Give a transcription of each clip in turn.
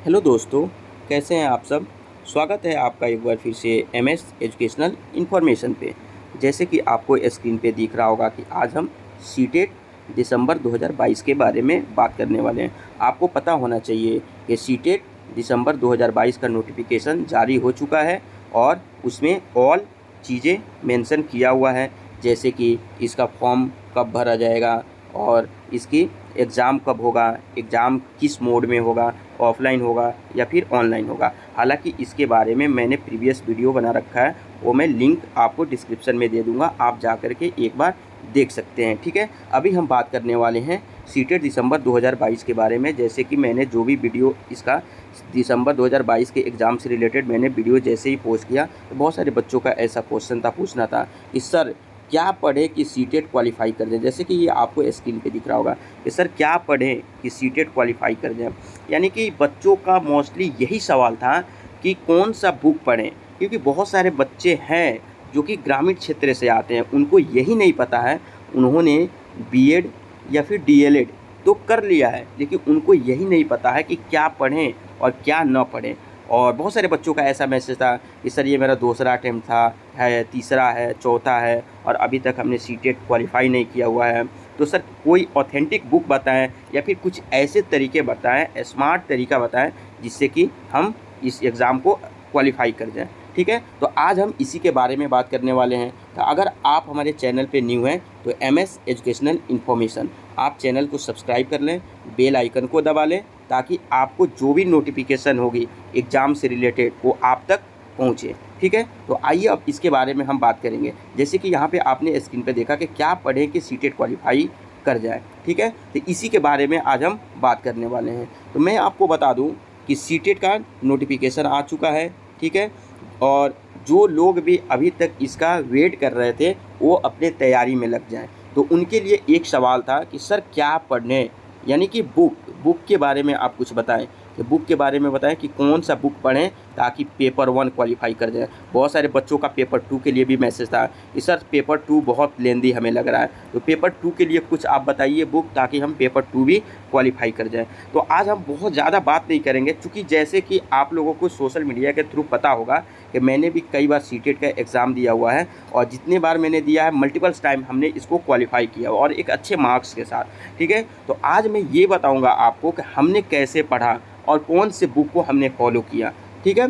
Hello दोस्तों, कैसे हैं आप सब। स्वागत है आपका एक बार फिर से एमएस एजुकेशनल इन्फॉर्मेशन पे। जैसे कि आपको स्क्रीन पे दिख रहा होगा कि आज हम सीटेट दिसंबर 2022 के बारे में बात करने वाले हैं। आपको पता होना चाहिए कि सीटेट दिसंबर 2022 का नोटिफिकेशन जारी हो चुका है और उसमें ऑल चीज़ें मेंशन किया हुआ है, जैसे कि इसका फॉर्म कब भरा जाएगा और इसकी एग्ज़ाम कब होगा, एग्ज़ाम किस मोड में होगा, ऑफलाइन होगा या फिर ऑनलाइन होगा। हालांकि इसके बारे में मैंने प्रीवियस वीडियो बना रखा है, वो मैं लिंक आपको डिस्क्रिप्शन में दे दूंगा, आप जा कर के एक बार देख सकते हैं। ठीक है, अभी हम बात करने वाले हैं सीटेट दिसंबर 2022 के बारे में। जैसे कि मैंने जो भी वीडियो इसका दिसंबर 2022 के एग्ज़ाम से रिलेटेड मैंने वीडियो जैसे ही पोस्ट किया तो बहुत सारे बच्चों का ऐसा क्वेश्चन था, पूछना था कि सर क्या पढ़े कि सीटेट क्वालिफाई कर जाए। जैसे कि ये आपको स्क्रीन पे दिख रहा होगा कि सर क्या पढ़ें कि सीटेट क्वालिफाई कर जाए। यानी कि बच्चों का मोस्टली यही सवाल था कि कौन सा बुक पढ़ें, क्योंकि बहुत सारे बच्चे हैं जो कि ग्रामीण क्षेत्र से आते हैं, उनको यही नहीं पता है। उन्होंने बीएड या फिर डीएलएड तो कर लिया है, लेकिन उनको यही नहीं पता है कि क्या पढ़ें और क्या न पढ़ें। और बहुत सारे बच्चों का ऐसा मैसेज था कि सर ये मेरा दूसरा अटेम्प्ट था, है तीसरा है, चौथा है और अभी तक हमने सीटेट क्वालिफाई नहीं किया हुआ है। तो सर कोई ऑथेंटिक बुक बताएं या फिर कुछ ऐसे तरीके बताएं, स्मार्ट तरीका बताएं जिससे कि हम इस एग्ज़ाम को क्वालिफाई कर जाएं। ठीक है, तो आज हम इसी के बारे में बात करने वाले हैं। तो अगर आप हमारे चैनल पे न्यू हैं तो एमएस एजुकेशनल इन्फॉर्मेशन, आप चैनल को सब्सक्राइब कर लें, बेल आइकन को दबा लें ताकि आपको जो भी नोटिफिकेशन होगी एग्ज़ाम से रिलेटेड वो आप तक पहुँचे। ठीक है, तो आइए अब इसके बारे में हम बात करेंगे। जैसे कि यहाँ पे आपने स्क्रीन पे देखा कि क्या पढ़ें कि सीटेट क्वालिफाई कर जाए। ठीक है, तो इसी के बारे में आज हम बात करने वाले हैं। तो मैं आपको बता दूं कि सीटेट का नोटिफिकेशन आ चुका है। ठीक है, और जो लोग भी अभी तक इसका वेट कर रहे थे वो अपने तैयारी में लग जाएं। तो उनके लिए एक सवाल था कि सर क्या पढ़ने, यानी कि बुक के बारे में आप कुछ बताएं कि बुक के बारे में बताएं कि कौन सा बुक पढ़ें ताकि पेपर 1 क्वालिफाई कर जाए। बहुत सारे बच्चों का पेपर 2 के लिए भी मैसेज था कि सर पेपर 2 बहुत लेंदी हमें लग रहा है, तो पेपर 2 के लिए कुछ आप बताइए बुक ताकि हम पेपर 2 भी क्वालिफाई कर जाएँ। तो आज हम बहुत ज़्यादा बात नहीं करेंगे, चूँकि जैसे कि आप लोगों को सोशल मीडिया के थ्रू पता होगा कि मैंने भी कई बार सीटेट का एग्ज़ाम दिया हुआ है और जितने बार मैंने दिया है मल्टीपल्स टाइम हमने इसको क्वालिफाई किया और एक अच्छे मार्क्स के साथ। ठीक है, तो आज मैं ये बताऊंगा आपको कि हमने कैसे पढ़ा और कौन से बुक को हमने फॉलो किया। ठीक है,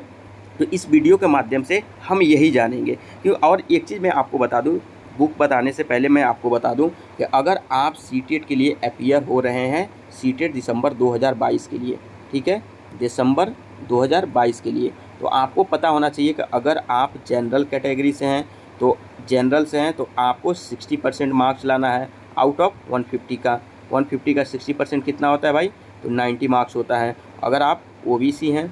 तो इस वीडियो के माध्यम से हम यही जानेंगे। क्यों, और एक चीज़ मैं आपको बता दूं, बुक बताने से पहले मैं आपको बता दूं कि अगर आप सीटेट के लिए अपीयर हो रहे हैं, सीटेट दिसंबर 2022 के लिए, ठीक है, दिसंबर 2022 के लिए, तो आपको पता होना चाहिए कि अगर आप जनरल कैटेगरी से हैं तो जनरल से हैं तो आपको 60% मार्क्स लाना है आउट ऑफ 150 का। 150 का 60% कितना होता है भाई, तो 90 मार्क्स होता है। अगर आप ओबीसी हैं,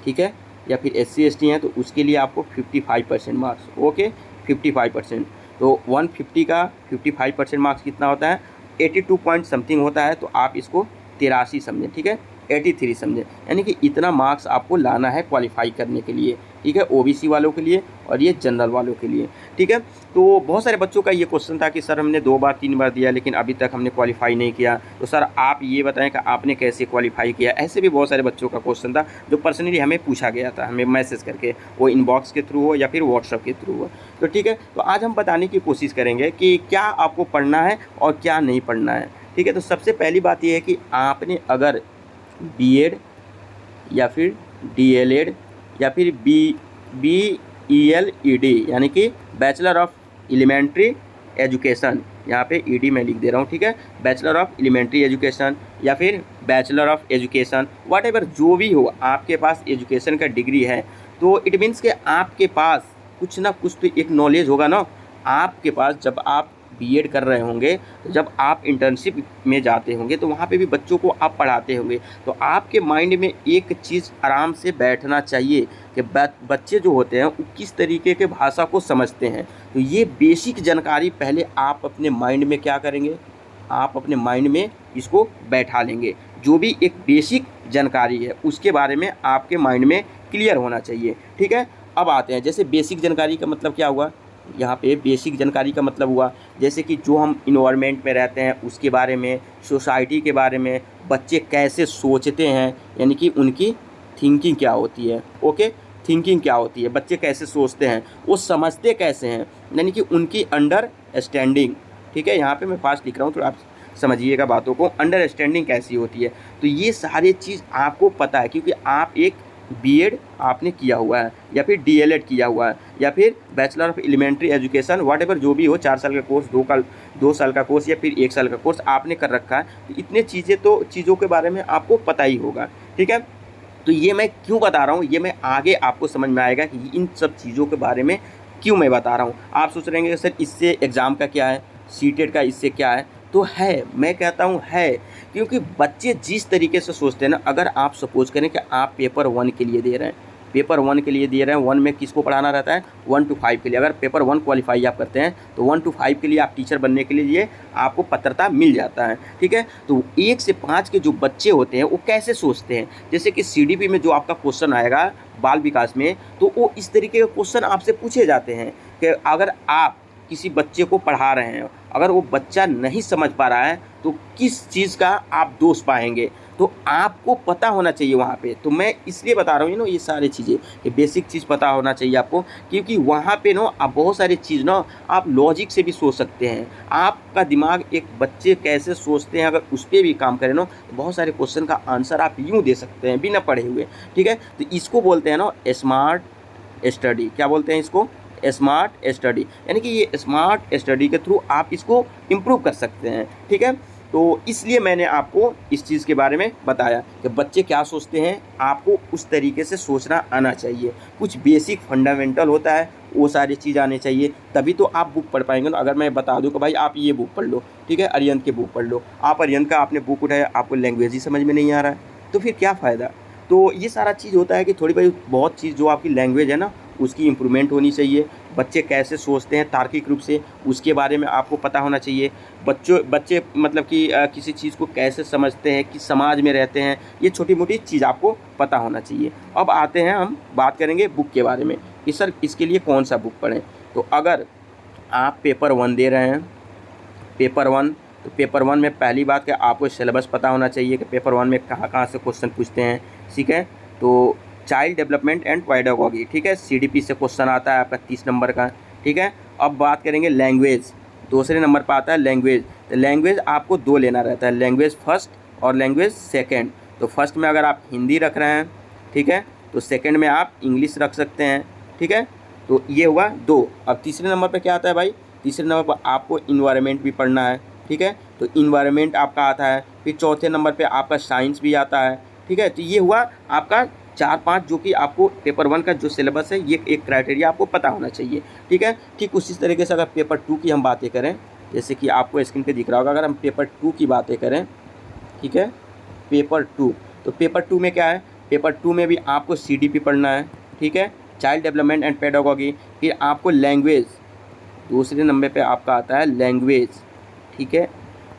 ठीक है, या फिर SC ST हैं तो उसके लिए आपको 55% मार्क्स, ओके 55%। तो 150 का 55% मार्क्स कितना होता है, 82 पॉइंट समथिंग होता है। तो आप इसको 83 समझें, ठीक है, 83 समझें, यानी कि इतना मार्क्स आपको लाना है क्वालिफाई करने के लिए। ठीक है, ओबीसी वालों के लिए और ये जनरल वालों के लिए। ठीक है, तो बहुत सारे बच्चों का ये क्वेश्चन था कि सर हमने 2 बार 3 बार दिया लेकिन अभी तक हमने क्वालिफाई नहीं किया, तो सर आप ये बताएं कि आपने कैसे क्वालिफाई किया। ऐसे भी बहुत सारे बच्चों का क्वेश्चन था जो पर्सनली हमें पूछा गया था, हमें मैसेज करके, वो इनबॉक्स के थ्रू हो या फिर व्हाट्सअप के थ्रू हो। तो ठीक है, तो आज हम बताने की कोशिश करेंगे कि क्या आपको पढ़ना है और क्या नहीं पढ़ना है। ठीक है, तो सबसे पहली बात यह है कि आपने अगर बीएड या फिर डीएलएड या फिर BELED यानी कि बैचलर ऑफ एलिमेंट्री एजुकेशन, यहाँ पे ED मैं लिख दे रहा हूँ, ठीक है, बैचलर ऑफ एलिमेंट्री एजुकेशन या फिर bachelor of education, what ever जो भी हो, आपके पास एजुकेशन का डिग्री है तो इट मीन्स कि आपके पास कुछ ना कुछ तो एक नॉलेज होगा ना आपके पास। जब आप बीएड कर रहे होंगे, तो जब आप इंटर्नशिप में जाते होंगे तो वहाँ पे भी बच्चों को आप पढ़ाते होंगे, तो आपके माइंड में एक चीज़ आराम से बैठना चाहिए कि बच्चे जो होते हैं वो किस तरीके के भाषा को समझते हैं। तो ये बेसिक जानकारी पहले आप अपने माइंड में क्या करेंगे, आप अपने माइंड में इसको बैठा लेंगे। जो भी एक बेसिक जानकारी है उसके बारे में आपके माइंड में क्लियर होना चाहिए। ठीक है, अब आते हैं, जैसे बेसिक जानकारी का मतलब क्या हुआ, यहाँ पे बेसिक जानकारी का मतलब हुआ जैसे कि जो हम इन्वायरमेंट में रहते हैं उसके बारे में, सोसाइटी के बारे में, बच्चे कैसे सोचते हैं, यानी कि उनकी थिंकिंग क्या होती है। ओके, थिंकिंग क्या होती है, बच्चे कैसे सोचते हैं, वो समझते कैसे हैं, यानी कि उनकी अंडरस्टैंडिंग। ठीक है, यहाँ पे मैं फास्ट लिख रहा हूँ, तो आप समझिएगा बातों को, अंडरस्टैंडिंग कैसी होती है। तो ये सारी चीज़ आपको पता है, क्योंकि आप एक बीएड आपने किया हुआ है, या फिर डीएलएड किया हुआ है, या फिर bachelor of elementary education, whatever जो भी हो, 4 साल का कोर्स, 2 साल का कोर्स, या फिर 1 साल का कोर्स आपने कर रखा है। तो इतने चीज़ों के बारे में आपको पता ही होगा। ठीक है, तो ये मैं क्यों बता रहा हूँ, ये मैं आगे आपको समझ में आएगा कि इन सब चीज़ों के बारे में क्यों मैं बता रहा हूँ। आप सोच रहे हैं कि सर इससे एग्ज़ाम का क्या है, सीटेट का इससे क्या है, तो है, मैं कहता हूँ है, क्योंकि बच्चे जिस तरीके से सोचते हैं ना, अगर आप सपोज करें कि आप पेपर 1 के लिए दे रहे हैं, पेपर 1 के लिए दे रहे हैं, 1 में किसको पढ़ाना रहता है, 1 to 5 के लिए। अगर पेपर 1 क्वालिफाई आप करते हैं तो 1 to 5 के लिए आप टीचर बनने के लिए आपको पात्रता मिल जाता है। ठीक है, तो 1 से 5 के जो बच्चे होते हैं वो कैसे सोचते हैं, जैसे कि सीडीपी में जो आपका क्वेश्चन आएगा बाल विकास में, तो वो इस तरीके के क्वेश्चन आपसे पूछे जाते हैं कि अगर आप किसी बच्चे को पढ़ा रहे हैं, अगर वो बच्चा नहीं समझ पा रहा है तो किस चीज़ का आप दोष पाएंगे, तो आपको पता होना चाहिए वहाँ पे। तो मैं इसलिए बता रहा हूँ ये सारी चीज़ें, ये बेसिक चीज़ पता होना चाहिए आपको, क्योंकि वहाँ पे आप बहुत सारी चीज़ आप लॉजिक से भी सोच सकते हैं। आपका दिमाग एक बच्चे कैसे सोचते हैं, अगर उस पर भी काम करें तो बहुत सारे क्वेश्चन का आंसर आप यूँ दे सकते हैं बिना पढ़े हुए। ठीक है, तो इसको बोलते हैं स्मार्ट स्टडी। क्या बोलते हैं इसको, स्मार्ट स्टडी, यानी कि ये स्मार्ट स्टडी के थ्रू आप इसको इम्प्रूव कर सकते हैं। ठीक है, तो इसलिए मैंने आपको इस चीज़ के बारे में बताया कि बच्चे क्या सोचते हैं, आपको उस तरीके से सोचना आना चाहिए। कुछ बेसिक फंडामेंटल होता है, वो सारी चीज़ आने चाहिए, तभी तो आप बुक पढ़ पाएंगे। अगर मैं बता दूं कि भाई आप ये बुक पढ़ लो, ठीक है, अरिहंत की बुक पढ़ लो, आप अरिहंत का आपने बुक उठाया, आपको लैंग्वेज ही समझ में नहीं आ रहा है, तो फिर क्या फ़ायदा। तो ये सारा चीज़ होता है कि थोड़ी बहुत चीज़ जो आपकी लैंग्वेज है ना, उसकी इम्प्रूवमेंट होनी चाहिए। बच्चे कैसे सोचते हैं तार्किक रूप से, उसके बारे में आपको पता होना चाहिए। बच्चे मतलब कि किसी चीज़ को कैसे समझते हैं, किस समाज में रहते हैं, ये छोटी मोटी चीज़ आपको पता होना चाहिए। अब आते हैं, हम बात करेंगे बुक के बारे में कि सर इसके लिए कौन सा बुक पढ़ें। तो अगर आप पेपर 1 दे रहे हैं, पेपर 1, तो पेपर 1 में पहली बात कि आपको सिलेबस पता होना चाहिए कि पेपर 1 में कहाँ से क्वेश्चन पूछते हैं। ठीक है, तो चाइल्ड डेवलपमेंट एंड पेडागोगी, ठीक है, सीडीपी से क्वेश्चन आता है आपका 30 नंबर का। ठीक है, अब बात करेंगे लैंग्वेज, दूसरे नंबर पर आता है लैंग्वेज। तो लैंग्वेज आपको 2 लेना रहता है, लैंग्वेज फर्स्ट और लैंग्वेज सेकंड। तो फर्स्ट में अगर आप हिंदी रख रहे हैं, ठीक है, तो सेकंड में आप इंग्लिश रख सकते हैं। ठीक है, तो ये हुआ 2। अब तीसरे नंबर पर क्या आता है भाई, तीसरे नंबर पर आपको इन्वायरमेंट भी पढ़ना है। ठीक है, तो इन्वायरमेंट आपका आता है। फिर चौथे नंबर पर आपका साइंस भी आता है। ठीक है, तो ये हुआ आपका 4-5 जो कि आपको पेपर 1 का जो सिलेबस है, ये एक क्राइटेरिया आपको पता होना चाहिए। ठीक है, ठीक उसी तरीके से अगर पेपर 2 की हम बातें करें, जैसे कि आपको स्क्रीन पे दिख रहा होगा, अगर हम पेपर 2 की बातें करें, ठीक है, पेपर 2, तो पेपर 2 में क्या है, पेपर 2 में भी आपको सीडीपी पढ़ना है। ठीक है, चाइल्ड डेवलपमेंट एंड पेडागोगी। फिर आपको लैंग्वेज, दूसरे नंबर पर आपका आता है लैंग्वेज। ठीक है,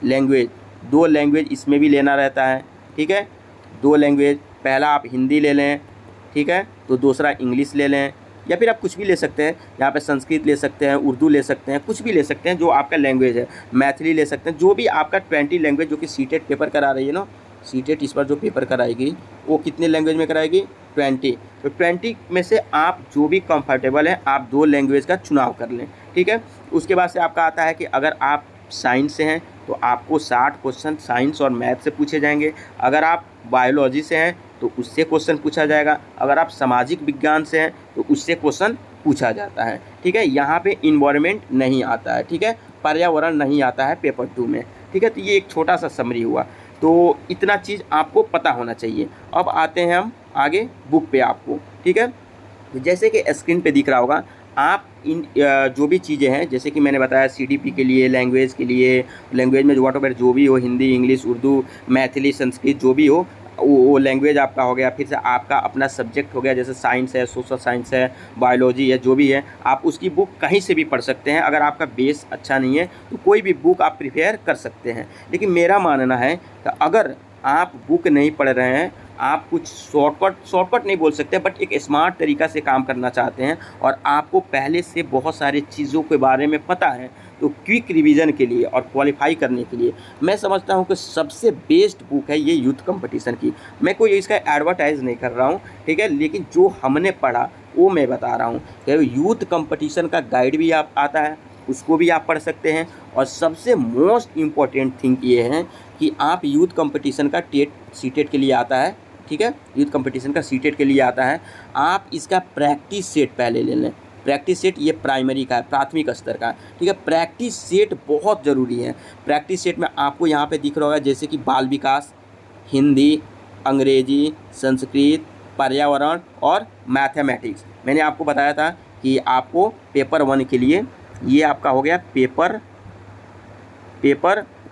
लैंग्वेज 2 लैंग्वेज इसमें भी लेना रहता है। ठीक है, 2 लैंग्वेज, पहला आप हिंदी ले लें, ठीक है, तो दूसरा इंग्लिश ले लें, या फिर आप कुछ भी ले सकते हैं, यहाँ पे संस्कृत ले सकते हैं, उर्दू ले सकते हैं, कुछ भी ले सकते हैं जो आपका लैंग्वेज है, मैथिली ले सकते हैं, जो भी आपका 20 लैंग्वेज जो कि सीटेट पेपर करा रही है ना, सीटेट इस बार जो पेपर कराएगी वो कितने लैंग्वेज में कराएगी, 20। तो 20 में से आप जो भी कंफर्टेबल है आप 2 लैंग्वेज का चुनाव कर लें। ठीक है, उसके बाद से आपका आता है कि अगर आप साइंस से हैं तो आपको 60 क्वेश्चन साइंस और मैथ से पूछे जाएंगे। अगर आप बायोलॉजी से हैं तो उससे क्वेश्चन पूछा जाएगा। अगर आप सामाजिक विज्ञान से हैं तो उससे क्वेश्चन पूछा जाता है। ठीक है, यहाँ पे इन्वायरमेंट नहीं आता है। ठीक है, पर्यावरण नहीं आता है पेपर 2 में। ठीक है, तो ये एक छोटा सा समरी हुआ, तो इतना चीज़ आपको पता होना चाहिए। अब आते हैं हम आगे बुक पे आपको। ठीक है, तो जैसे कि स्क्रीन पे दिख रहा होगा, आप इन जो भी चीज़ें हैं, जैसे कि मैंने बताया सीडीपी के लिए, लैंग्वेज के लिए, लैंग्वेज में जो व्हाटएवर जो भी हो, हिंदी, इंग्लिश, उर्दू, मैथिली, संस्कृत जो भी हो, वो लैंग्वेज आपका हो गया। फिर से आपका अपना सब्जेक्ट हो गया, जैसे साइंस है, सोशल साइंस है, बायोलॉजी है, जो भी है, आप उसकी बुक कहीं से भी पढ़ सकते हैं। अगर आपका बेस अच्छा नहीं है तो कोई भी बुक आप प्रिपेयर कर सकते हैं। लेकिन मेरा मानना है कि अगर आप बुक नहीं पढ़ रहे हैं, आप कुछ शॉर्टकट नहीं बोल सकते, बट एक स्मार्ट तरीक़ा से काम करना चाहते हैं और आपको पहले से बहुत सारी चीज़ों के बारे में पता है, तो क्विक रिवीजन के लिए और क्वालिफाई करने के लिए मैं समझता हूँ कि सबसे बेस्ट बुक है ये यूथ कंपटीशन की। मैं कोई इसका एडवर्टाइज नहीं कर रहा हूँ, ठीक है, लेकिन जो हमने पढ़ा वो मैं बता रहा हूँ कि यूथ कंपटीशन का गाइड भी आप आता है, उसको भी आप पढ़ सकते हैं। और सबसे मोस्ट इम्पॉर्टेंट थिंग ये है कि आप यूथ कंपटीशन का टेट सीटेट के लिए आता है, ठीक है, यूथ कंपटीशन का सीटेट के लिए आता है, आप इसका प्रैक्टिस सेट पहले ले लें। प्रैक्टिस सेट ये प्राइमरी का है, प्राथमिक स्तर का, ठीक है। प्रैक्टिस सेट बहुत ज़रूरी है। प्रैक्टिस सेट में आपको यहाँ पे दिख रहा होगा जैसे कि बाल विकास, हिंदी, अंग्रेजी, संस्कृत, पर्यावरण और मैथमेटिक्स। मैंने आपको बताया था कि आपको पेपर 1 के लिए ये आपका हो गया पेपर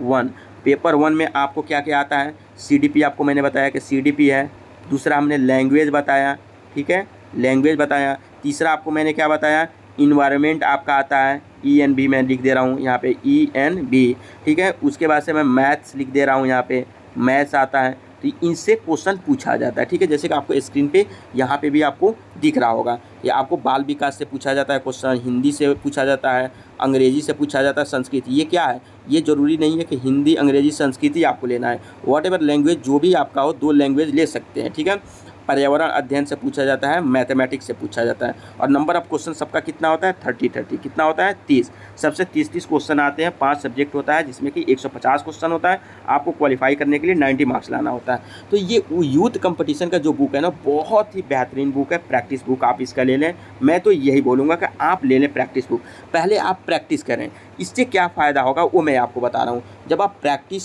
1। पेपर 1 में आपको क्या क्या आता है, सीडीपी आपको मैंने बताया कि सीडीपी है। दूसरा हमने लैंग्वेज बताया, ठीक है, लैंग्वेज बताया। तीसरा आपको मैंने क्या बताया, इन्वायरमेंट आपका आता है, ENV मैं लिख दे रहा हूँ यहाँ पे, ENV, ठीक है। उसके बाद से मैं मैथ्स लिख दे रहा हूँ यहाँ पे, मैथ्स आता है। तो इनसे क्वेश्चन पूछा जाता है, ठीक है, जैसे कि आपको स्क्रीन पे यहाँ पे भी आपको दिख रहा होगा। ये आपको बाल विकास से पूछा जाता है क्वेश्चन, हिंदी से पूछा जाता है, अंग्रेजी से पूछा जाता है, संस्कृत। ये क्या है, ये ज़रूरी नहीं है कि हिंदी, अंग्रेजी, संस्कृत ही आपको लेना है। व्हाटएवर लैंग्वेज जो भी आपका हो, 2 लैंग्वेज ले सकते हैं, ठीक है। पर्यावरण अध्ययन से पूछा जाता है, मैथमेटिक्स से पूछा जाता है। और नंबर ऑफ क्वेश्चन सबका कितना होता है, 30 कितना होता है, 30। सबसे 30 क्वेश्चन आते हैं। 5 सब्जेक्ट होता है जिसमें कि 150 क्वेश्चन होता है। आपको क्वालिफाई करने के लिए 90 मार्क्स लाना होता है। तो ये यूथ कंपटीशन का जो बुक है ना, बहुत ही बेहतरीन बुक है। प्रैक्टिस बुक आप इसका ले लें। मैं तो यही बोलूँगा कि आप ले लें प्रैक्टिस बुक, पहले आप प्रैक्टिस करें। इससे क्या फ़ायदा होगा वो मैं आपको बता रहा हूँ। जब आप प्रैक्टिस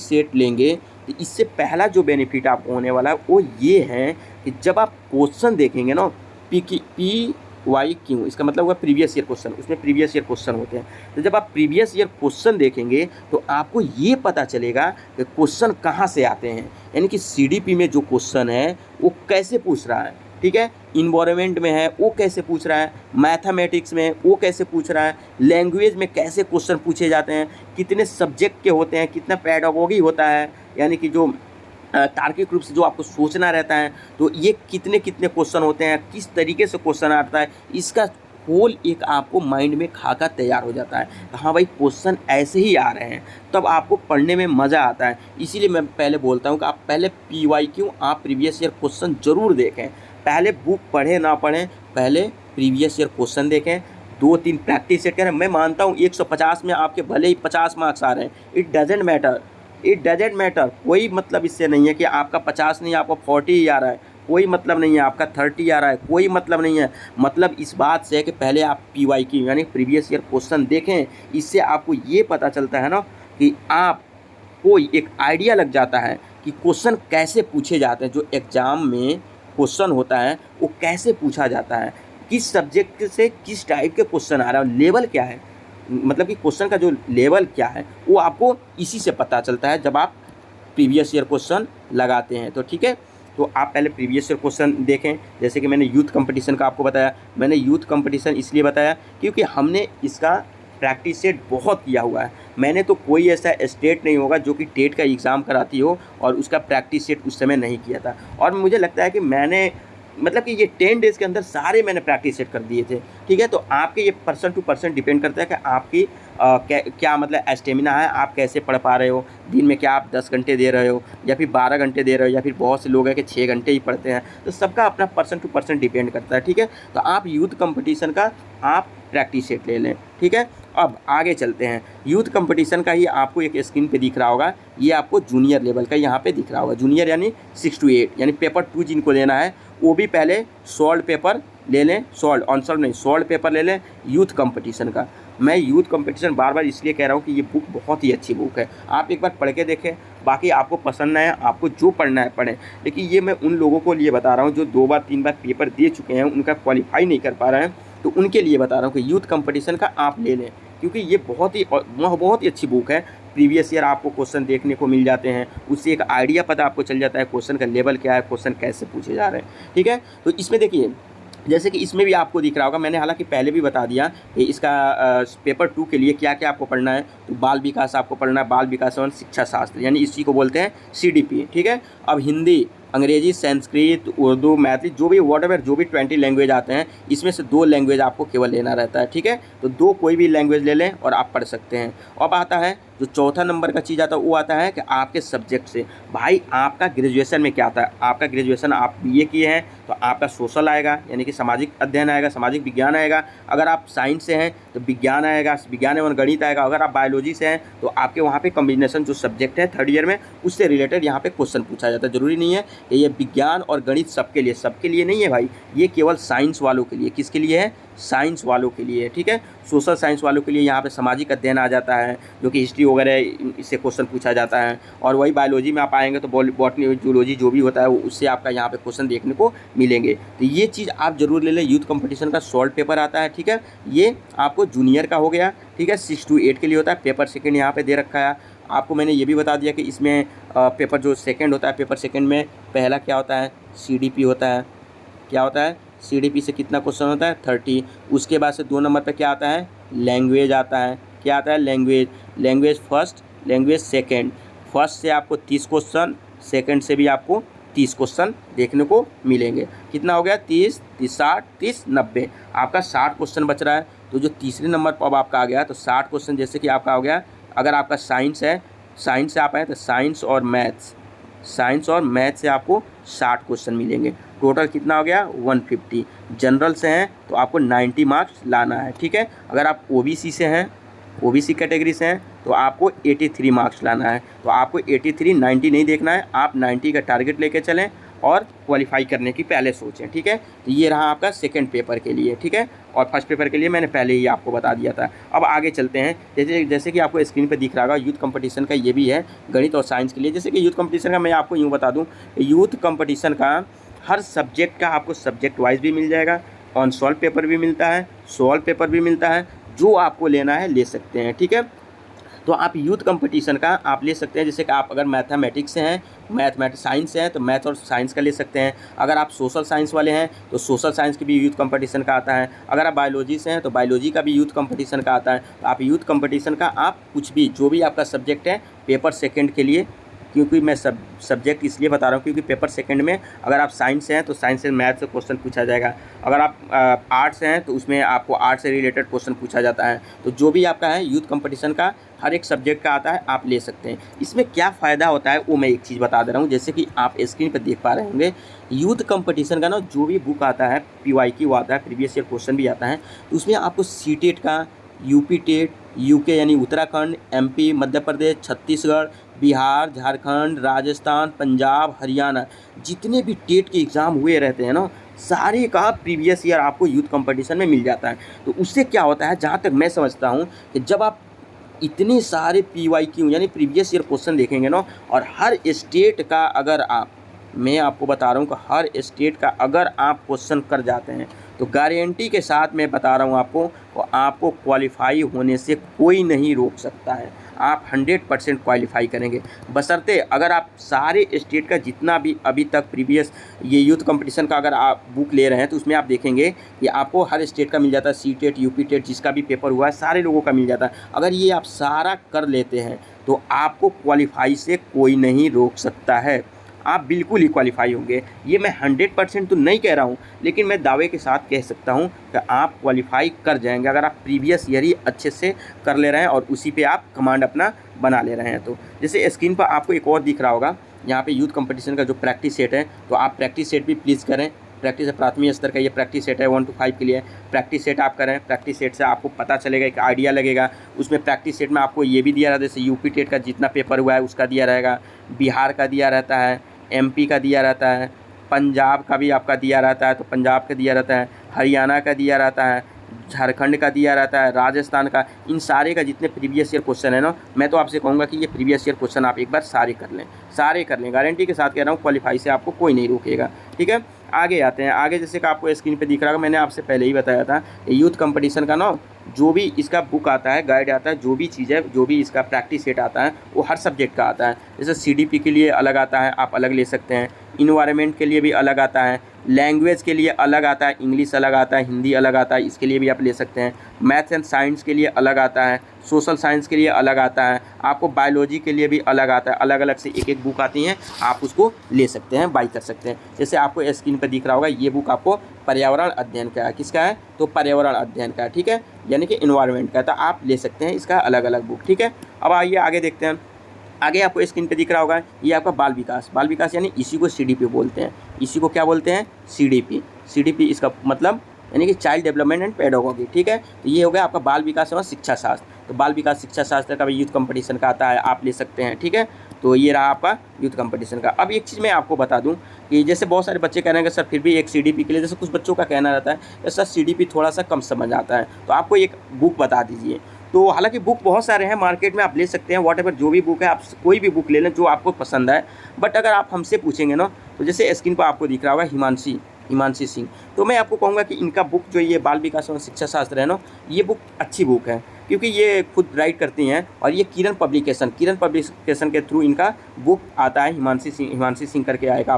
सेट लेंगे तो इससे पहला जो बेनिफिट आपको होने वाला है वो ये है कि जब आप क्वेश्चन देखेंगे ना, PYQ, इसका मतलब हुआ प्रीवियस ईयर क्वेश्चन, उसमें प्रीवियस ईयर क्वेश्चन होते हैं। तो जब आप प्रीवियस ईयर क्वेश्चन देखेंगे तो आपको ये पता चलेगा कि क्वेश्चन कहाँ से आते हैं, यानी कि CDP में जो क्वेश्चन है वो कैसे पूछ रहा है, ठीक है, इन्वायरमेंट में है वो कैसे पूछ रहा है, मैथमेटिक्स में वो कैसे पूछ रहा है, लैंग्वेज में कैसे क्वेश्चन पूछे जाते हैं, कितने सब्जेक्ट के होते हैं, कितना पैडागोगी होता है, यानी कि जो तार्किक रूप से जो आपको सोचना रहता है, तो ये कितने कितने क्वेश्चन होते हैं, किस तरीके से क्वेश्चन आता है, इसका होल एक आपको माइंड में खाका तैयार हो जाता है। हाँ भाई, क्वेश्चन ऐसे ही आ रहे हैं, तब आपको पढ़ने में मज़ा आता है। इसीलिए मैं पहले बोलता हूँ कि आप पहले PYQ, आप प्रीवियस ईयर क्वेश्चन ज़रूर देखें। पहले बुक पढ़ें ना पढ़ें, पहले प्रीवियस ईयर क्वेश्चन देखें, 2-3 प्रैक्टिस सेट करें। मैं मानता हूँ 150 में आपके भले ही 50 मार्क्स आ रहे हैं, इट डजेंट मैटर, कोई मतलब इससे नहीं है कि आपका 50 नहीं, आपको 40 ही आ रहा है, कोई मतलब नहीं है, आपका 30 आ रहा है, कोई मतलब नहीं है। मतलब इस बात से है कि पहले आप PYQ यानी प्रीवियस ईयर क्वेश्चन देखें। इससे आपको ये पता चलता है ना कि आपको एक आइडिया लग जाता है कि क्वेश्चन कैसे पूछे जाते हैं। जो एग्ज़ाम में क्वेश्चन होता है वो कैसे पूछा जाता है, किस सब्जेक्ट से किस टाइप के क्वेश्चन आ रहा है, लेवल क्या है, मतलब कि क्वेश्चन का जो लेवल क्या है वो आपको इसी से पता चलता है जब आप प्रीवियस ईयर क्वेश्चन लगाते हैं। तो ठीक है, तो आप पहले प्रीवियस ईयर क्वेश्चन देखें। जैसे कि मैंने यूथ कंपटीशन का आपको बताया, मैंने यूथ कंपटीशन इसलिए बताया क्योंकि हमने इसका प्रैक्टिस सेट बहुत किया हुआ है। मैंने तो कोई ऐसा स्टेट नहीं होगा जो कि टेट का एग्ज़ाम कराती हो और उसका प्रैक्टिस सेट उस समय नहीं किया था। और मुझे लगता है कि मैंने मतलब कि ये 10 डेज़ के अंदर सारे मैंने प्रैक्टिस सेट कर दिए थे। ठीक है, तो आपके ये पर्सन टू पर्सन डिपेंड करता है कि आपकी क्या मतलब एस्टेमिना है, आप कैसे पढ़ पा रहे हो। दिन में क्या आप 10 घंटे दे रहे हो या फिर 12 घंटे दे रहे हो, या फिर बहुत से लोग हैं कि 6 घंटे ही पढ़ते हैं। तो सबका अपना पर्सन टू पर्सन डिपेंड करता है। ठीक है, तो आप यूथ कंपटीशन का आप प्रैक्टिस सेट ले लें। ठीक है, अब आगे चलते हैं। यूथ कंपटीशन का ही आपको एक स्क्रीन पे दिख रहा होगा, ये आपको जूनियर लेवल का यहाँ पे दिख रहा होगा। जूनियर यानी 6 to 8 यानी पेपर 2 जिनको लेना है वो भी पहले सॉल्व पेपर ले लें, सॉल्व आंसर नहीं, सॉल्व पेपर ले लें यूथ कंपटीशन का। मैं यूथ कंपटीशन बार बार इसलिए कह रहा हूँ कि ये बुक बहुत ही अच्छी बुक है, आप एक बार पढ़ के देखें। बाकी आपको पसंद है, आपको जो पढ़ना है पढ़ें, लेकिन ये मैं उन लोगों को लिए बता रहा हूँ जो 2 बार 3 बार पेपर दे चुके हैं, उनका क्वालिफाई नहीं कर पा रहे हैं, तो उनके लिए बता रहा हूँ कि यूथ कंपटीशन का आप ले लें, क्योंकि ये बहुत ही अच्छी बुक है। प्रीवियस ईयर आपको क्वेश्चन देखने को मिल जाते हैं, उससे एक आइडिया पता आपको चल जाता है क्वेश्चन का लेवल क्या है, क्वेश्चन कैसे पूछे जा रहे हैं। ठीक है, तो इसमें देखिए जैसे कि इसमें भी आपको दिख रहा होगा, मैंने हालांकि पहले भी बता दिया कि इसका पेपर 2 के लिए क्या क्या आपको पढ़ना है। तो बाल विकास आपको पढ़ना है, बाल विकास एवं शिक्षा शास्त्र यानी इसी को बोलते हैं CDP। ठीक है, अब हिंदी अंग्रेजी, संस्कृत, उर्दू, मैथिली, जो भी व्हाटएवर जो भी 20 लैंग्वेज आते हैं, इसमें से 2 लैंग्वेज आपको केवल लेना रहता है, ठीक है। तो 2 कोई भी लैंग्वेज ले लें और आप पढ़ सकते हैं। अब आता है जो चौथा नंबर का चीज़ आता है, वो आता है कि आपके सब्जेक्ट से। भाई आपका ग्रेजुएशन में क्या आता है, आपका ग्रेजुएशन आप बीए किए हैं तो आपका सोशल आएगा, यानी कि सामाजिक अध्ययन आएगा, सामाजिक विज्ञान आएगा। अगर आप साइंस से हैं तो विज्ञान आएगा, विज्ञान एवं गणित आएगा। अगर आप बायोलॉजी से हैं तो आपके वहाँ पे कॉम्बिनेशन जो सब्जेक्ट है थर्ड ईयर में, उससे रिलेटेड यहाँ पे क्वेश्चन पूछा जाता है। ज़रूरी नहीं है कि ये विज्ञान और गणित सबके लिए नहीं है भाई, ये केवल साइंस वालों के लिए। किसके लिए है? साइंस वालों के लिए, ठीक है। सोशल साइंस वालों के लिए यहाँ पे सामाजिक अध्ययन आ जाता है, जो कि हिस्ट्री वगैरह इससे क्वेश्चन पूछा जाता है। और वही बायोलॉजी में आप आएंगे तो बॉटनी, जूलॉजी जो भी होता है उससे आपका यहाँ पे क्वेश्चन देखने को मिलेंगे। तो ये चीज़ आप जरूर ले लें। यूथ कंपटीशन का सॉल्व पेपर आता है, ठीक है। ये आपको जूनियर का हो गया, ठीक है। 6 to 8 के लिए होता है। पेपर सेकेंड यहाँ पे दे रखा है आपको। मैंने ये भी बता दिया कि इसमें पेपर जो सेकेंड होता है, पेपर सेकेंड में पहला क्या होता है? CDP होता है। क्या होता है? CDP से कितना क्वेश्चन होता है? 30। उसके बाद से 2 नंबर पे क्या आता है? लैंग्वेज आता है। क्या आता है? Language first, language second. First से आपको 30 क्वेश्चन, सेकंड से भी आपको 30 क्वेश्चन देखने को मिलेंगे। कितना हो गया? 30, 30, 60, 30, 90। आपका 60 क्वेश्चन बच रहा है। तो जो तीसरे नंबर पर अब आपका आ गया तो 60 क्वेश्चन, जैसे कि आपका हो गया, अगर आपका साइंस है, साइंस से आप आए तो साइंस और मैथ्स से आपको 60 क्वेश्चन मिलेंगे। टोटल कितना हो गया? 150। जनरल से हैं तो आपको 90 मार्क्स लाना है, ठीक है। अगर आप OBC से हैं, OBC कैटेगरी से हैं तो आपको 83 मार्क्स लाना है। तो आपको 83, 90 नहीं देखना है, आप 90 का टारगेट लेके चलें और क्वालिफाई करने की पहले सोचें, ठीक है। तो ये रहा आपका सेकंड पेपर के लिए, ठीक है। और फर्स्ट पेपर के लिए मैंने पहले ही आपको बता दिया था। अब आगे चलते हैं। जैसे कि आपको स्क्रीन पे दिख रहा होगा, यूथ कंपटीशन का ये भी है गणित और साइंस के लिए। जैसे कि यूथ कंपटीशन का मैं आपको यूँ बता दूँ, यूथ कंपटीशन का हर सब्जेक्ट का आपको सब्जेक्ट वाइज भी मिल जाएगा, ऑन सॉल्व पेपर भी मिलता है, सॉल्व पेपर भी मिलता है। जो आपको लेना है ले सकते हैं, ठीक है। तो आप यूथ कंपटीशन का आप ले सकते हैं। जैसे कि आप अगर मैथमेटिक्स से हैं, साइंस से हैं तो मैथ और साइंस का ले सकते हैं। अगर आप सोशल साइंस वाले हैं तो सोशल साइंस की भी यूथ कंपटीशन का आता है। अगर आप बायोलॉजी से हैं तो बायोलॉजी का भी यूथ कंपटीशन का आता है। तो आप यूथ कंपटीशन का आप कुछ भी, जो भी आपका सब्जेक्ट है पेपर सेकेंड के लिए, क्योंकि मैं सब्जेक्ट इसलिए बता रहा हूँ क्योंकि पेपर सेकंड में अगर आप साइंस से हैं तो साइंस से मैथ से क्वेश्चन पूछा जाएगा। अगर आप आर्ट्स से हैं तो उसमें आपको आर्ट से रिलेटेड क्वेश्चन पूछा जाता है। तो जो भी आपका है यूथ कंपटीशन का हर एक सब्जेक्ट का आता है, आप ले सकते हैं। इसमें क्या फ़ायदा होता है वो मैं एक चीज़ बता दे रहा हूँ। जैसे कि आप स्क्रीन पर देख पा रहे होंगे, यूथ कंपटीशन का ना जो भी बुक आता है, PYQ वो आता है, प्रीवियस ईयर क्वेश्चन भी आता है। तो उसमें आपको CTET का, UP टेट, UK यानी उत्तराखंड, MP मध्य प्रदेश, छत्तीसगढ़, बिहार, झारखंड, राजस्थान, पंजाब, हरियाणा, जितने भी टेट के एग्ज़ाम हुए रहते हैं ना, सारे का प्रीवियस ईयर आपको यूथ कंपटीशन में मिल जाता है। तो उससे क्या होता है, जहाँ तक मैं समझता हूँ कि जब आप इतने सारे PYQ यानी प्रीवियस ईयर क्वेश्चन देखेंगे ना, और हर स्टेट का अगर आप, मैं आपको बता रहा हूँ कि हर स्टेट का अगर आप क्वेश्चन कर जाते हैं तो गारंटी के साथ मैं बता रहा हूँ आपको क्वालिफाई होने से कोई नहीं रोक सकता है। आप 100% क्वालिफाई करेंगे, बशर्ते अगर आप सारे स्टेट का जितना भी अभी तक प्रीवियस ये यूथ कंपटीशन का अगर आप बुक ले रहे हैं तो उसमें आप देखेंगे कि आपको हर स्टेट का मिल जाता है। CTET, UP टेट जिसका भी पेपर हुआ है सारे लोगों का मिल जाता है। अगर ये आप सारा कर लेते हैं तो आपको क्वालिफाई से कोई नहीं रोक सकता है, आप बिल्कुल ही क्वालिफाई होंगे। ये मैं 100% तो नहीं कह रहा हूँ, लेकिन मैं दावे के साथ कह सकता हूँ कि आप क्वालिफाई कर जाएंगे अगर आप प्रीवियस ईयर ही अच्छे से कर ले रहे हैं और उसी पे आप कमांड अपना बना ले रहे हैं। तो जैसे स्क्रीन पर आपको एक और दिख रहा होगा, यहाँ पे यूथ कंपटीशन का जो प्रैक्टिस सेट है, तो आप प्रैक्टिस सेट भी प्लीज़ करें। प्रैक्टिस प्राथमिक स्तर का ये प्रैक्टिस सेट है, 1 to 5 के लिए प्रैक्टिस सेट आप करें। प्रैक्टिस सेट से आपको पता चलेगा, एक आइडिया लगेगा। उसमें प्रैक्टिस सेट में आपको ये भी दिया रहता है, जैसे UP टेट का जितना पेपर हुआ है उसका दिया रहेगा, बिहार का दिया रहता है, MP का दिया रहता है, पंजाब का भी आपका दिया रहता है, तो पंजाब का दिया रहता है, हरियाणा का दिया रहता है, झारखंड का दिया रहता है, राजस्थान का। इन सारे का जितने प्रीवियस ईयर क्वेश्चन है ना, मैं तो आपसे कहूँगा कि ये प्रीवियस ईयर क्वेश्चन आप एक बार सारे कर लें, गारंटी के साथ कह रहा हूँ, क्वालिफाई से आपको कोई नहीं रोकेगा, ठीक है। आगे आते हैं। आगे जैसे कि आपको स्क्रीन पे दिख रहा होगा, मैंने आपसे पहले ही बताया था, यूथ कंपटीशन का ना जो भी इसका बुक आता है, गाइड आता है, जो भी चीज़ है, जो भी इसका प्रैक्टिस सेट आता है वो हर सब्जेक्ट का आता है। जैसे CDP के लिए अलग आता है, आप अलग ले सकते हैं। इन्वायरमेंट के लिए भी अलग आता है, लैंग्वेज के लिए अलग आता है, इंग्लिश अलग आता है, हिंदी अलग आता है, इसके लिए भी आप ले सकते हैं। मैथ्स एंड साइंस के लिए अलग आता है, सोशल साइंस के लिए अलग आता है, आपको बायोलॉजी के लिए भी अलग आता है। अलग अलग से एक एक बुक आती हैं, आप उसको ले सकते हैं, बाई कर सकते हैं। जैसे आपको स्क्रीन पर दिख रहा होगा, ये बुक आपको पर्यावरण अध्ययन का है। किसका है? तो पर्यावरण अध्ययन का है, ठीक है, यानी कि इन्वायरमेंट का। तो आप ले सकते हैं इसका अलग अलग बुक, ठीक है। अब आइए आगे देखते हैं। आगे आपको स्क्रीन पे दिख रहा होगा, ये आपका बाल विकास। बाल विकास यानी इसी को सीडीपी बोलते हैं। इसी को क्या बोलते हैं? सीडीपी। सीडीपी इसका मतलब यानी कि चाइल्ड डेवलपमेंट एंड पेडागोगी, ठीक है। तो ये हो गया आपका बाल विकास एवं शिक्षा शास्त्र। तो बाल विकास शिक्षा शास्त्र का भी यूथ कंपटीशन का आता है, आप ले सकते हैं, ठीक है। तो ये रहा आपका यूथ कंपटीशन का। अब एक चीज़ मैं आपको बता दूं कि जैसे बहुत सारे बच्चे कह रहे हैं कि सर फिर भी एक सीडीपी के लिए, जैसे कुछ बच्चों का कहना रहता है कि सर सीडीपी थोड़ा सा कम समझ आता है, तो आपको एक बुक बता दीजिए। तो हालांकि बुक बहुत सारे हैं मार्केट में, आप ले सकते हैं व्हाटएवर, जो भी बुक है आप कोई भी बुक ले लें जो आपको पसंद है। बट अगर आप हमसे पूछेंगे ना, तो जैसे स्क्रीन पर आपको दिख रहा होगा हिमांशी सिंह, तो मैं आपको कहूँगा कि इनका बुक जो ये बाल विकास एवं शिक्षा शास्त्र है ना, ये बुक अच्छी बुक है, क्योंकि ये खुद राइट करती हैं। और ये किरण पब्लिकेशन के थ्रू इनका बुक आता है। हिमांशी सिंह करके आएगा,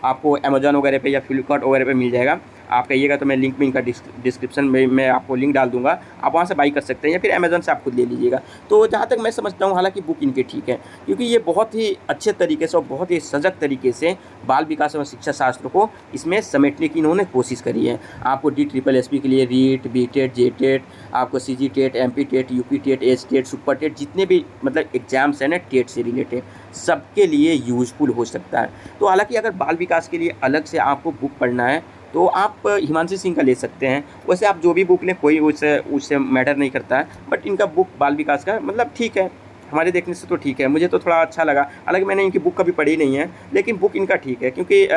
आपको अमेजोन वगैरह पे या फ्लिपकार्ट वगैरह पे मिल जाएगा। आप कहिएगा तो मैं लिंक में इनका डिस्क्रिप्शन में मैं आपको लिंक डाल दूंगा, आप वहाँ से बाई कर सकते हैं, या फिर अमेजोन से आप खुद ले लीजिएगा। तो जहाँ तक मैं समझता हूँ, हालांकि बुक इनके ठीक है, क्योंकि ये बहुत ही अच्छे तरीके से और बहुत ही सजग तरीके से बाल विकास एवं शिक्षा शास्त्र को इसमें समेटने की इन्होंने कोशिश करी है। आपको DSSSB के लिए रीट, BTET, JTET, आपको CGTET, MPTET, UPTET, HTET, super TET, जितने भी मतलब एग्जाम्स हैं ना टेट से रिलेटेड, सबके लिए यूजफुल हो सकता है। तो हालांकि अगर बाल विकास के लिए अलग से आपको बुक पढ़ना है तो आप हिमांशी सिंह का ले सकते हैं। वैसे आप जो भी बुक लें कोई उससे मैटर नहीं करता है, बट इनका बुक बाल विकास का मतलब ठीक है, हमारे देखने से तो ठीक है, मुझे तो थोड़ा अच्छा लगा। हालांकि मैंने इनकी बुक कभी पढ़ी नहीं है, लेकिन बुक इनका ठीक है, क्योंकि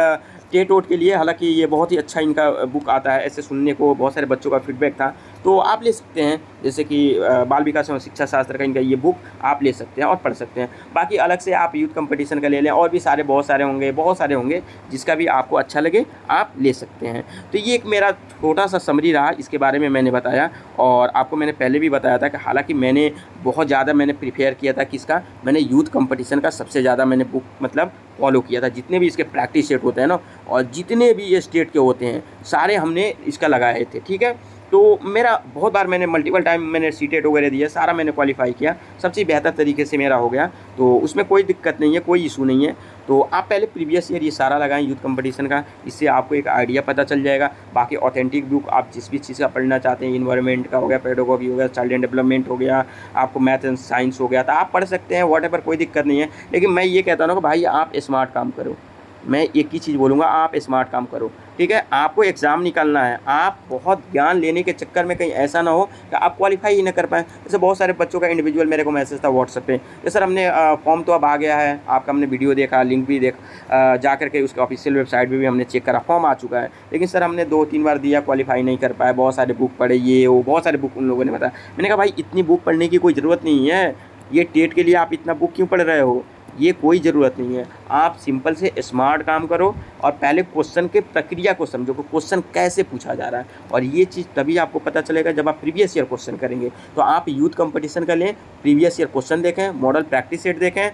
टेट वोट के लिए हालांकि ये बहुत ही अच्छा इनका बुक आता है। ऐसे सुनने को बहुत सारे बच्चों का फीडबैक था, तो आप ले सकते हैं। जैसे कि बाल विकास एवं शिक्षा शास्त्र का इनका ये बुक आप ले सकते हैं और पढ़ सकते हैं। बाकी अलग से आप यूथ कंपटीशन का ले लें, और भी बहुत सारे होंगे जिसका भी आपको अच्छा लगे आप ले सकते हैं। तो ये एक मेरा छोटा सा समरी रहा, इसके बारे में मैंने बताया। और आपको मैंने पहले भी बताया था कि हालांकि मैंने बहुत ज़्यादा प्रिपेयर किया था किसका, मैंने यूथ कंपटीशन का सबसे ज़्यादा मैंने बुक मतलब फॉलो किया था। जितने भी इसके प्रैक्टिस सेट होते हैं ना, और जितने भी ये स्टेट के होते हैं, सारे हमने इसका लगाए थे, ठीक है। तो मेरा बहुत बार मैंने मल्टीपल टाइम मैंने सीटेट वगैरह दिया, सारा मैंने क्वालिफाई किया, सबसे बेहतर तरीके से मेरा हो गया। तो उसमें कोई दिक्कत नहीं है, कोई इशू नहीं है। तो आप पहले प्रीवियस ईयर ये सारा लगाएं यूथ कंपटीशन का, इससे आपको एक आइडिया पता चल जाएगा। बाकी ऑथेंटिक बुक आप जिस भी चीज़ का पढ़ना चाहते हैं, इन्वायरमेंट का हो गया, पेडागोगी हो गया, चाइल्ड एंड डेवलपमेंट हो गया, आपको मैथ एंड साइंस हो गया, तो आप पढ़ सकते हैं व्हाटएवर, कोई दिक्कत नहीं है। लेकिन मैं ये कहता हूँ कि भाई आप स्मार्ट काम करो। मैं एक ही चीज़ बोलूँगा, आप स्मार्ट काम करो, ठीक है। आपको एग्ज़ाम निकालना है, आप बहुत ज्ञान लेने के चक्कर में कहीं ऐसा ना हो कि आप क्वालिफाई ही ना कर पाएँ। जैसे बहुत सारे बच्चों का इंडिविजुअल मेरे को मैसेज था व्हाट्सएप पे, कि सर हमने फॉर्म तो अब आ गया है, आपका हमने वीडियो देखा, लिंक भी जा करके उसके ऑफिशियल वेबसाइट पर भी हमने चेक करा, फॉर्म आ चुका है, लेकिन सर हमने 2-3 बार दिया, क्वालिफाई नहीं कर पाए, बहुत सारे बुक पढ़े, ये वो बहुत सारे बुक उन लोगों ने बताया। मैंने कहा भाई इतनी बुक पढ़ने की कोई ज़रूरत नहीं है, ये टेट के लिए आप इतना बुक क्यों पढ़ रहे हो, ये कोई ज़रूरत नहीं है। आप सिंपल से स्मार्ट काम करो, और पहले क्वेश्चन के प्रक्रिया को समझो कि क्वेश्चन कैसे पूछा जा रहा है। और ये चीज़ तभी आपको पता चलेगा जब आप प्रीवियस ईयर क्वेश्चन करेंगे। तो आप यूथ कंपटीशन का लें, प्रीवियस ईयर क्वेश्चन देखें, मॉडल प्रैक्टिस सेट देखें,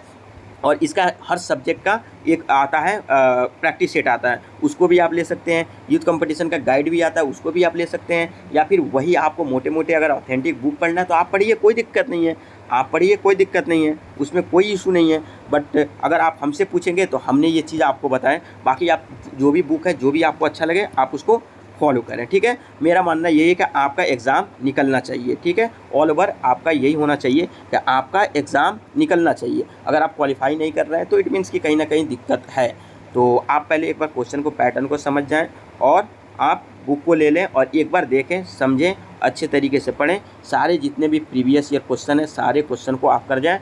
और इसका हर सब्जेक्ट का एक आता है प्रैक्टिस सेट आता है, उसको भी आप ले सकते हैं। यूथ कंपटीशन का गाइड भी आता है, उसको भी आप ले सकते हैं। या फिर वही आपको मोटे मोटे अगर ऑथेंटिक बुक पढ़ना है तो आप पढ़िए, कोई दिक्कत नहीं है, आप पढ़िए, कोई दिक्कत नहीं है, उसमें कोई इशू नहीं है। बट अगर आप हमसे पूछेंगे तो हमने ये चीज़ आपको बताएं। बाकी आप जो भी बुक है, जो भी आपको अच्छा लगे, आप उसको फॉलो करें, ठीक है। मेरा मानना यही है कि आपका एग्ज़ाम निकलना चाहिए, ठीक है। ऑल ओवर आपका यही होना चाहिए कि आपका एग्ज़ाम निकलना चाहिए। अगर आप क्वालिफाई नहीं कर रहे हैं तो इट मीन्स कि कहीं ना कहीं दिक्कत है। तो आप पहले एक बार क्वेश्चन को, पैटर्न को समझ जाएं, और आप बुक को ले लें और एक बार देखें, समझें, अच्छे तरीके से पढ़ें। सारे जितने भी प्रीवियस ईयर क्वेश्चन हैं, सारे क्वेश्चन को आप कर जाएँ।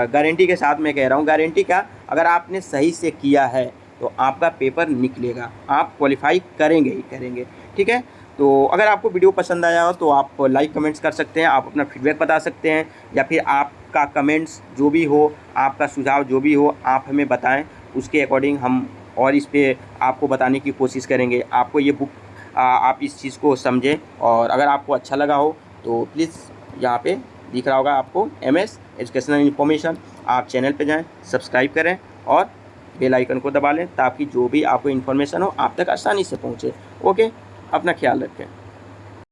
गारंटी के साथ मैं कह रहा हूँ, गारंटी क्या, अगर आपने सही से किया है तो आपका पेपर निकलेगा, आप क्वालिफाई करेंगे ही करेंगे, ठीक है। तो अगर आपको वीडियो पसंद आया हो तो आप लाइक कमेंट्स कर सकते हैं, आप अपना फीडबैक बता सकते हैं, या फिर आपका कमेंट्स जो भी हो, आपका सुझाव जो भी हो, आप हमें बताएं। उसके अकॉर्डिंग हम और इस पे आपको बताने की कोशिश करेंगे। आपको ये बुक आप इस चीज़ को समझें, और अगर आपको अच्छा लगा हो तो प्लीज़ यहाँ पे दिख रहा होगा आपको MS एजुकेशनल इन्फॉर्मेशन, आप चैनल पे जाएँ, सब्सक्राइब करें और बेल आइकन को दबा लें ताकि जो भी आपको इन्फॉर्मेशन हो आप तक आसानी से पहुँचे। ओके, अपना ख्याल रखें।